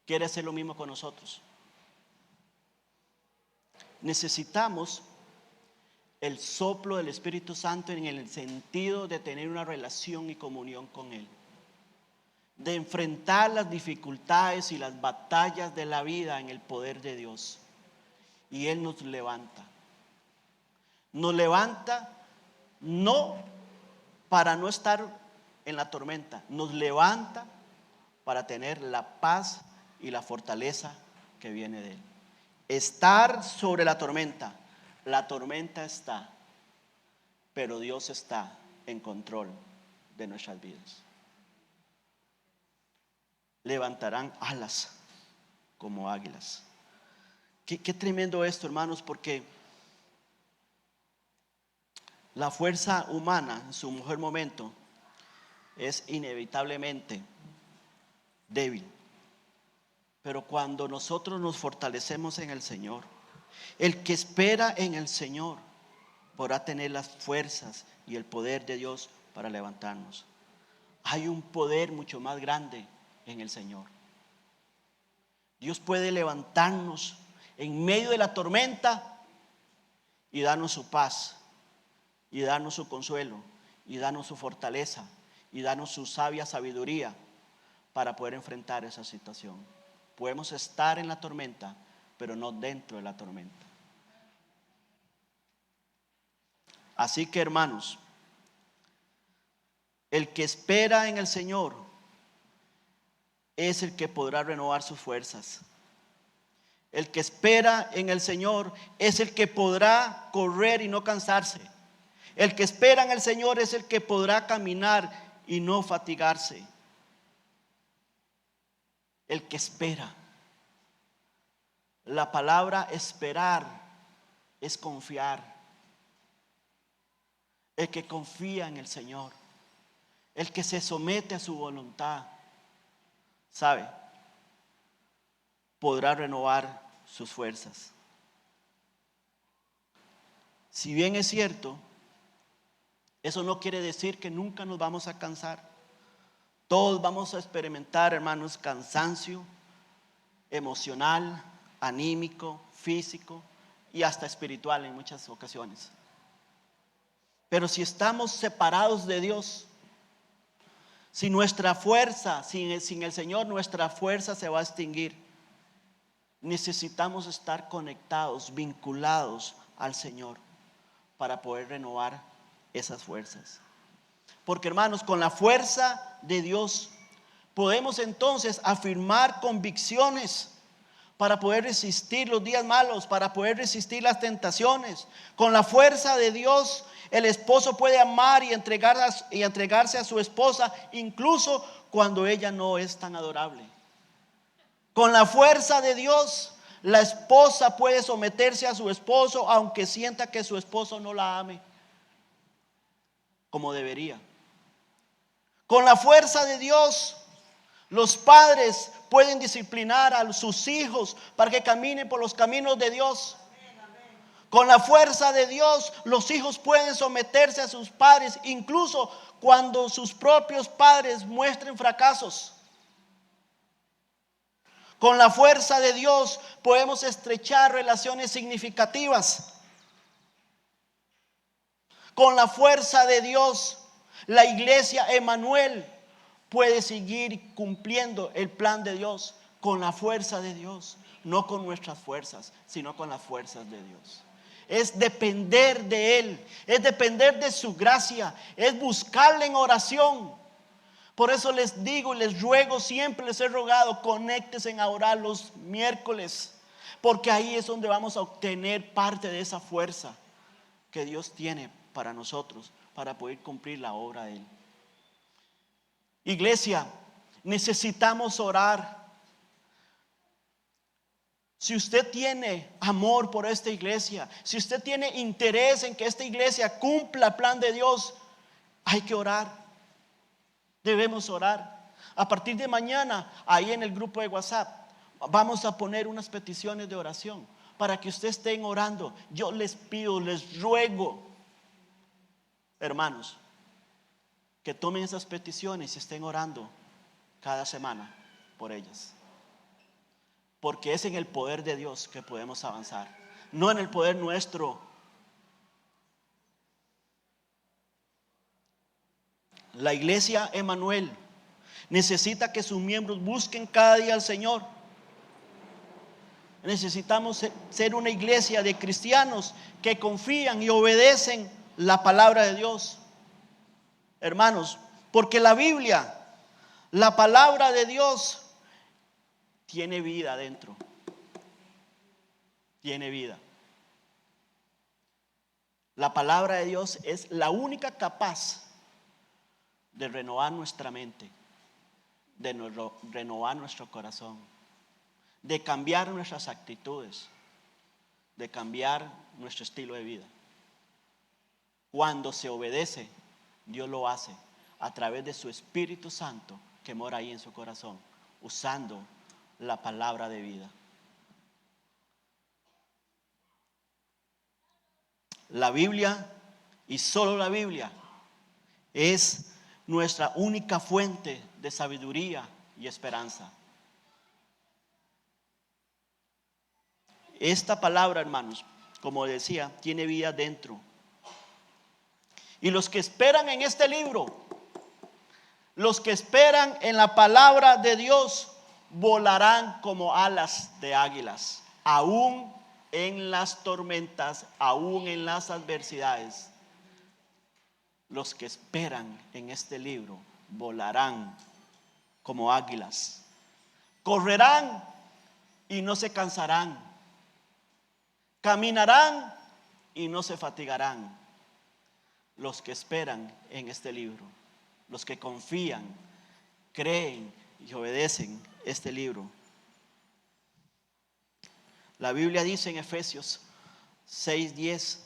quiere hacer lo mismo con nosotros. Necesitamos el soplo del Espíritu Santo en el sentido de tener una relación y comunión con Él, de enfrentar las dificultades y las batallas de la vida en el poder de Dios. Y Él nos levanta. Nos levanta no para no estar en la tormenta, nos levanta para tener la paz y la fortaleza que viene de Él. Estar sobre la tormenta está, pero Dios está en control de nuestras vidas. Levantarán alas como águilas. Qué tremendo esto, hermanos, porque la fuerza humana en su mejor momento es inevitablemente débil. Pero cuando nosotros nos fortalecemos en el Señor, el que espera en el Señor podrá tener las fuerzas y el poder de Dios para levantarnos. Hay un poder mucho más grande en el Señor. Dios puede levantarnos en medio de la tormenta y darnos su paz, y darnos su consuelo, y darnos su fortaleza, y darnos su sabia sabiduría para poder enfrentar esa situación. Podemos estar en la tormenta, pero no dentro de la tormenta. Así que, hermanos, el que espera en el Señor es el que podrá renovar sus fuerzas. El que espera en el Señor es el que podrá correr y no cansarse. El que espera en el Señor es el que podrá caminar y no fatigarse. El que espera. La palabra esperar es confiar. El que confía en el Señor, el que se somete a su voluntad, ¿sabe? Podrá renovar sus fuerzas. Si bien es cierto, eso no quiere decir que nunca nos vamos a cansar. Todos vamos a experimentar, hermanos, cansancio emocional, anímico, físico y hasta espiritual en muchas ocasiones. Pero si estamos separados de Dios, si nuestra fuerza, sin el Señor, nuestra fuerza se va a extinguir. Necesitamos estar conectados, vinculados al Señor para poder renovar esas fuerzas. Porque, hermanos, con la fuerza de Dios podemos entonces afirmar convicciones para poder resistir los días malos, para poder resistir las tentaciones. Con la fuerza de Dios, el esposo puede amar y entregarse a su esposa, incluso cuando ella no es tan adorable. Con la fuerza de Dios, la esposa puede someterse a su esposo, aunque sienta que su esposo no la ame como debería. Con la fuerza de Dios, los padres pueden disciplinar a sus hijos para que caminen por los caminos de Dios. Con la fuerza de Dios, los hijos pueden someterse a sus padres, incluso cuando sus propios padres muestren fracasos. Con la fuerza de Dios podemos estrechar relaciones significativas. Con la fuerza de Dios, la iglesia Emmanuel puede seguir cumpliendo el plan de Dios con la fuerza de Dios, no con nuestras fuerzas, sino con las fuerzas de Dios. Es depender de Él, es depender de su gracia, es buscarle en oración. Por eso les digo y les ruego, siempre les he rogado, conéctense a orar los miércoles, porque ahí es donde vamos a obtener parte de esa fuerza que Dios tiene para nosotros, para poder cumplir la obra de Él. Iglesia, necesitamos orar. Si usted tiene amor por esta iglesia, si usted tiene interés en que esta iglesia cumpla el plan de Dios, hay que orar. Debemos orar. A partir de mañana, ahí en el grupo de WhatsApp, vamos a poner unas peticiones de oración para que ustedes estén orando. Yo les pido, les ruego, hermanos, que tomen esas peticiones y estén orando cada semana por ellas. Porque es en el poder de Dios que podemos avanzar, no en el poder nuestro. La iglesia Emanuel necesita que sus miembros busquen cada día al Señor. Necesitamos ser una iglesia de cristianos que confían y obedecen la palabra de Dios. Hermanos, porque la Biblia, la palabra de Dios, tiene vida dentro. Tiene vida. La palabra de Dios es la única capaz de renovar nuestra mente, de renovar nuestro corazón, de cambiar nuestras actitudes, de cambiar nuestro estilo de vida. Cuando se obedece, Dios lo hace a través de su Espíritu Santo que mora ahí en su corazón, usando la palabra de vida. La Biblia, y solo la Biblia, es nuestra única fuente de sabiduría y esperanza. Esta palabra, hermanos, como decía, tiene vida dentro. Y los que esperan en este libro, los que esperan en la palabra de Dios, volarán como alas de águilas, aún en las tormentas, aún en las adversidades. Los que esperan en este libro volarán como águilas, correrán y no se cansarán, caminarán y no se fatigarán. Los que esperan en este libro, los que confían, creen y obedecen este libro. La Biblia dice en Efesios 6:10: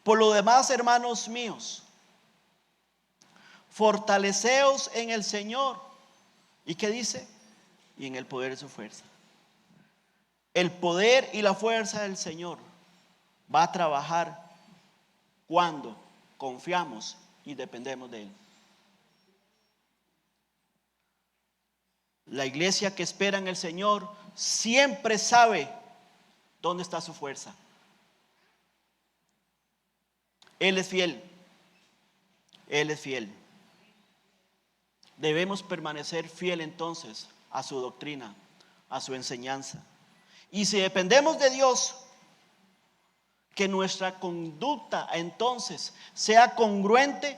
por lo demás, hermanos míos, fortaleceos en el Señor. ¿Y qué dice? Y en el poder de su fuerza. El poder y la fuerza del Señor va a trabajar cuando confiamos y dependemos de Él. La iglesia que espera en el Señor siempre sabe dónde está su fuerza. Él es fiel. Él es fiel. Debemos permanecer fiel entonces a su doctrina, a su enseñanza. Y si dependemos de Dios, que nuestra conducta entonces sea congruente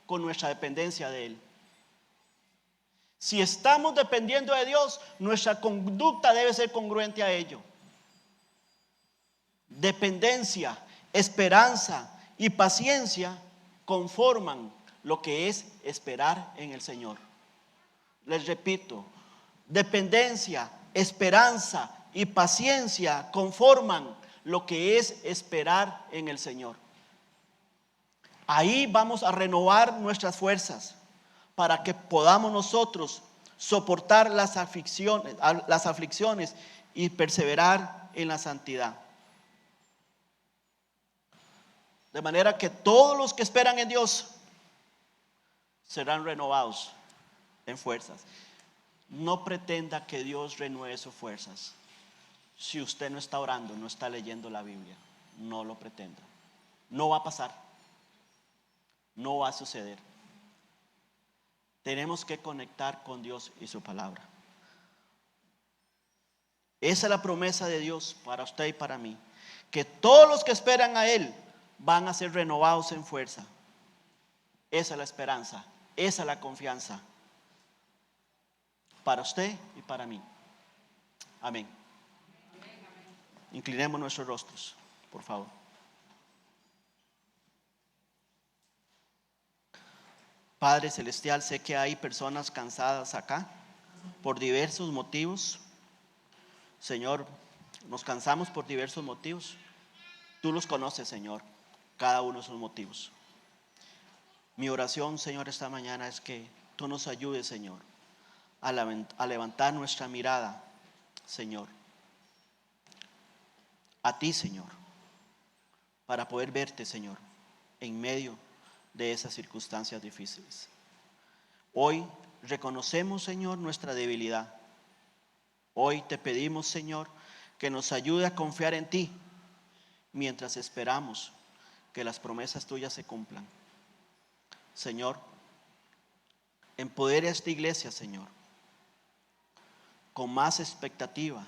con nuestra dependencia de Él. Si estamos dependiendo de Dios, nuestra conducta debe ser congruente a ello. Dependencia, esperanza y paciencia conforman lo que es esperar en el Señor. Les repito, dependencia, esperanza y paciencia conforman lo que es esperar en el Señor. Ahí vamos a renovar nuestras fuerzas para que podamos nosotros soportar las aflicciones y perseverar en la santidad. De manera que todos los que esperan en Dios serán renovados en fuerzas. No pretenda que Dios renueve sus fuerzas. Si usted no está orando, no está leyendo la Biblia, no lo pretenda. No va a pasar. No va a suceder. Tenemos que conectar con Dios y su palabra. Esa es la promesa de Dios para usted y para mí. Que todos los que esperan a Él van a ser renovados en fuerza. Esa es la esperanza. Esa es la confianza. Para usted y para mí. Amén. Inclinemos nuestros rostros, por favor. Padre Celestial, sé que hay personas cansadas acá por diversos motivos. Señor, nos cansamos por diversos motivos. Tú los conoces, Señor, cada uno de sus motivos. Mi oración, Señor, esta mañana es que tú nos ayudes, Señor, a levantar nuestra mirada, Señor, a ti, Señor, para poder verte, Señor, en medio de esas circunstancias difíciles. Hoy reconocemos, Señor, nuestra debilidad. Hoy te pedimos, Señor, que nos ayude a confiar en ti mientras esperamos que las promesas tuyas se cumplan. Señor, empodere a esta iglesia, Señor, con más expectativa,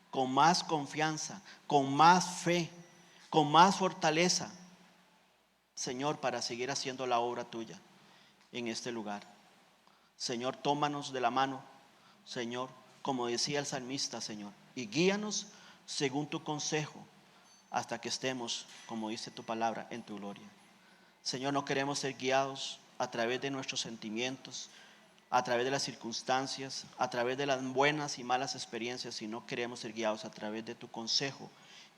con más confianza, con más fe, con más fortaleza, Señor, para seguir haciendo la obra tuya en este lugar. Señor, tómanos de la mano, Señor, como decía el salmista, Señor, y guíanos según tu consejo hasta que estemos, como dice tu palabra, en tu gloria. Señor, no queremos ser guiados a través de nuestros sentimientos, a través de las circunstancias, a través de las buenas y malas experiencias, sino queremos ser guiados a través de tu consejo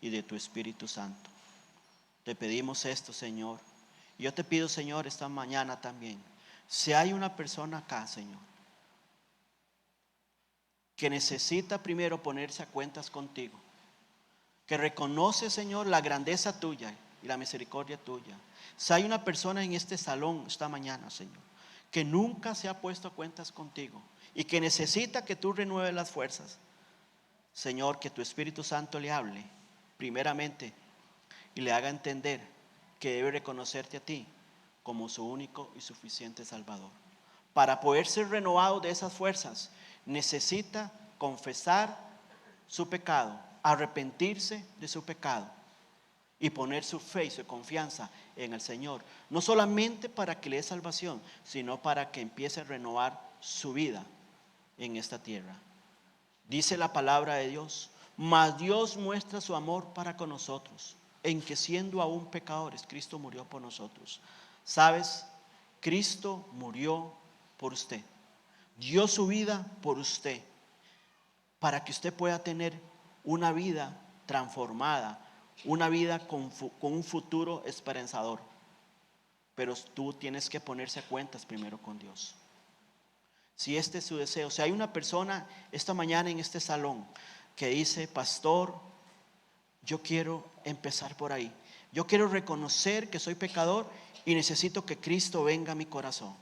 y de tu Espíritu Santo. Te pedimos esto, Señor. Y yo te pido, Señor, esta mañana también, si hay una persona acá, Señor, que necesita primero ponerse a cuentas contigo, que reconoce, Señor, la grandeza tuya y la misericordia tuya. Si hay una persona en este salón esta mañana, Señor, que nunca se ha puesto a cuentas contigo y que necesita que tú renueves las fuerzas, Señor, que tu Espíritu Santo le hable primeramente y le haga entender que debe reconocerte a ti como su único y suficiente Salvador. Para poder ser renovado de esas fuerzas, necesita confesar su pecado, arrepentirse de su pecado y poner su fe y su confianza en el Señor. No solamente para que le dé salvación, sino para que empiece a renovar su vida en esta tierra. Dice la palabra de Dios: mas Dios muestra su amor para con nosotros, en que siendo aún pecadores, Cristo murió por nosotros. ¿Sabes? Cristo murió por usted. Dio su vida por usted, para que usted pueda tener una vida transformada, una vida con un futuro esperanzador. Pero tú tienes que ponerse a cuentas primero con Dios. Si este es su deseo, si hay una persona esta mañana en este salón que dice: pastor, yo quiero empezar por ahí. Yo quiero reconocer que soy pecador y necesito que Cristo venga a mi corazón.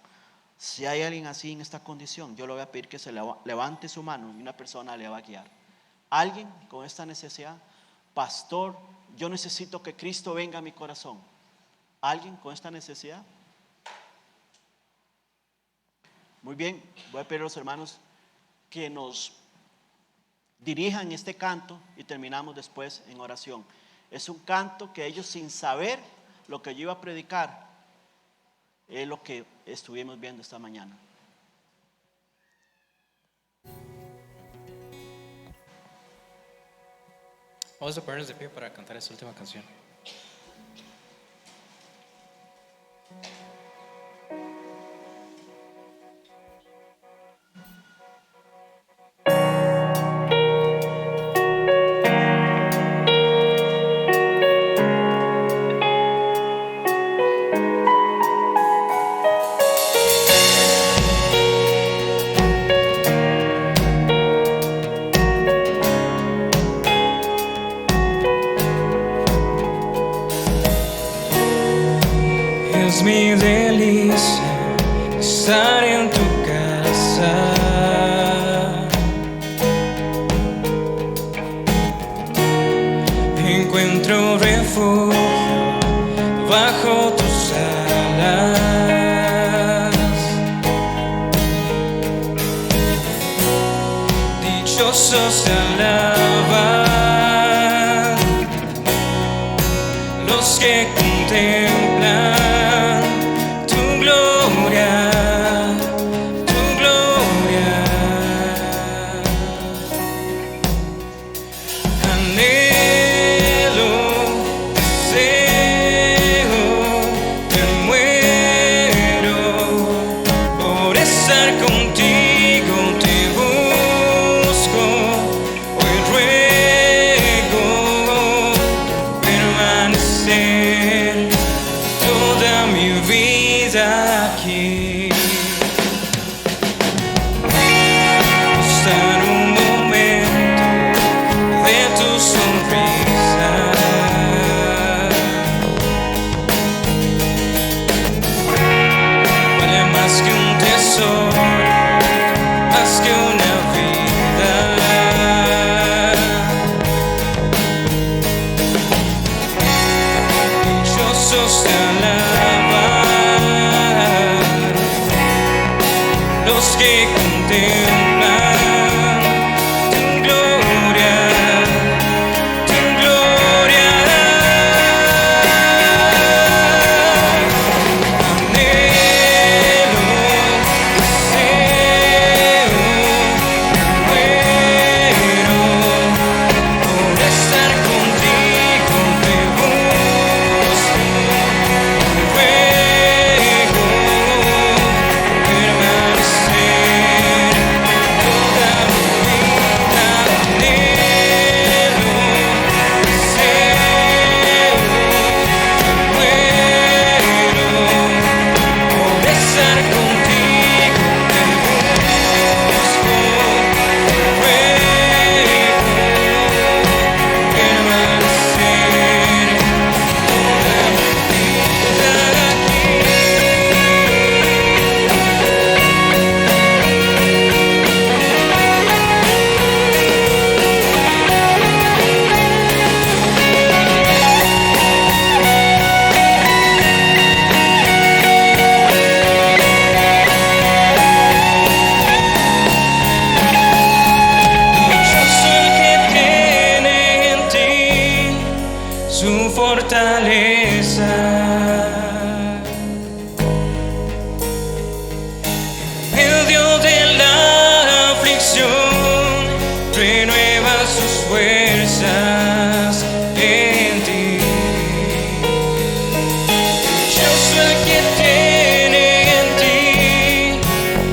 Si hay alguien así en esta condición, yo le voy a pedir que se levante su mano y una persona le va a guiar. Alguien con esta necesidad: pastor, yo necesito que Cristo venga a mi corazón. ¿Alguien con esta necesidad? Muy bien, voy a pedir a los hermanos que nos dirijan este canto y terminamos después en oración. Es un canto que ellos, sin saber lo que yo iba a predicar, es lo que estuvimos viendo esta mañana. Vamos a ponernos de pie para cantar esta última canción. Es mi delicia estar en tu casa. Encuentro refugio bajo tus alas. Dichosos te alaban los que contemplan permanecer más que una vida. Dichosos te alaban los que contemplan tu gloria, tu gloria. Anhelo, deseo, muero por estar contigo, te busco, ruego permanecer toda mi vida. Anhelo, deseo, muero por estar contigo, te busco, ruego permanecer toda mi vida aquí. Dichoso el que tiene en ti su fortaleza. En medio de la aflicción renueva sus fuerzas en ti. Dichoso el que tiene en ti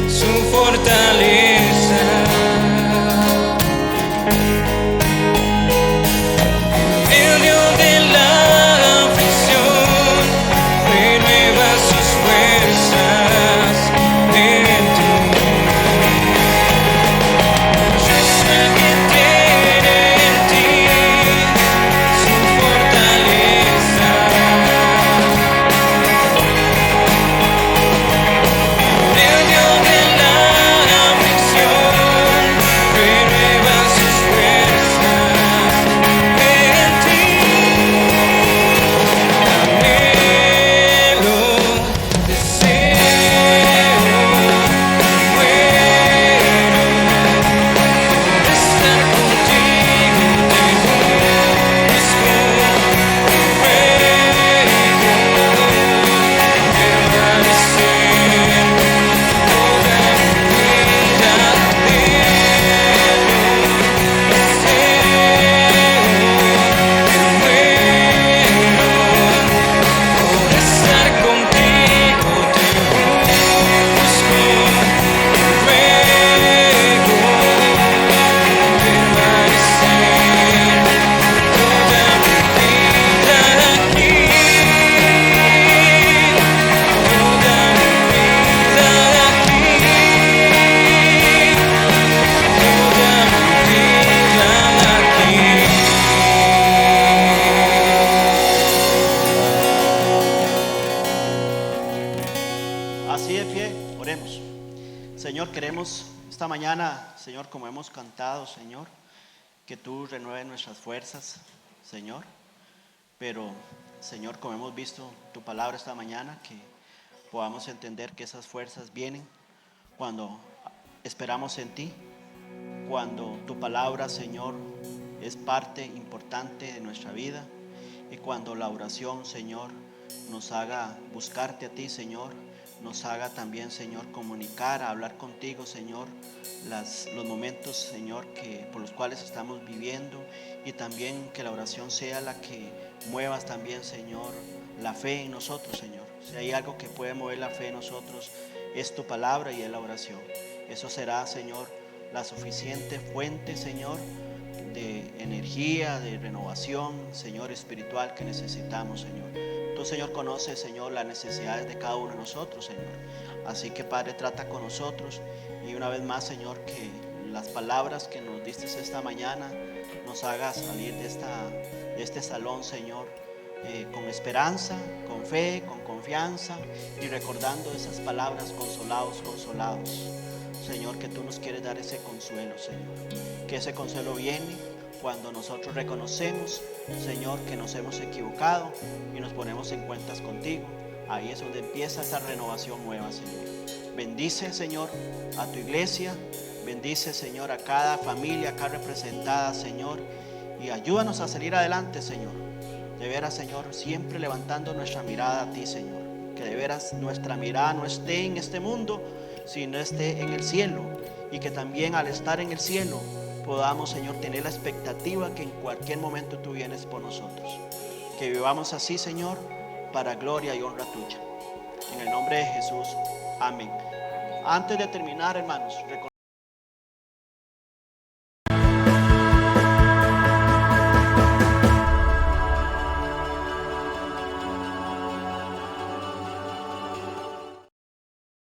su fortaleza. En medio de la aflicción renueva sus fuerzas en ti. Dichoso el que tiene en ti su fortaleza. En medio de la aflicción renueva sus fuerzas en ti. Anhelo, deseo, muero por estar contigo, te busco, ruego permanecer toda mi vida. Por estar contigo, te busco, ruego permanecer toda mi vida aquí, toda mi vida aquí, toda mi vida aquí. Así de pie, oremos. Señor, queremos esta mañana, Señor, como hemos cantado, Señor, que tú renueves nuestras fuerzas, Señor. Pero, Señor, como hemos visto tu palabra esta mañana, que podamos entender que esas fuerzas vienen cuando esperamos en ti, cuando tu palabra, Señor, es parte importante de nuestra vida, y cuando la oración, Señor, nos haga buscarte a ti, Señor, nos haga también, Señor, comunicar, hablar contigo, Señor, los momentos, Señor, por los cuales estamos viviendo, y también que la oración sea la que muevas también, Señor, la fe en nosotros, Señor. Si hay algo que puede mover la fe en nosotros, es tu palabra y es la oración. Eso será, Señor, la suficiente fuente, Señor, de energía, de renovación, Señor, espiritual que necesitamos, Señor. Tú, Señor, conoces, Señor, las necesidades de cada uno de nosotros, Señor. Así que, Padre, trata con nosotros, y una vez más, Señor, que las palabras que nos diste esta mañana nos haga salir de este salón, Señor, con esperanza, con fe, con confianza, y recordando esas palabras: consolados, consolados. Señor, que tú nos quieres dar ese consuelo, Señor. Que ese consuelo viene cuando nosotros reconocemos, Señor, que nos hemos equivocado y nos ponemos en cuentas contigo. Ahí es donde empieza esa renovación nueva, Señor. Bendice, Señor, a tu iglesia. Bendice, Señor, a cada familia acá representada, Señor. Y ayúdanos a salir adelante, Señor. De veras, Señor, siempre levantando nuestra mirada a ti, Señor. Que de veras nuestra mirada no esté en este mundo, sino esté en el cielo. Y que también al estar en el cielo podamos, Señor, tener la expectativa que en cualquier momento tú vienes por nosotros. Que vivamos así, Señor, para gloria y honra tuya. En el nombre de Jesús. Amén. Antes de terminar, hermanos,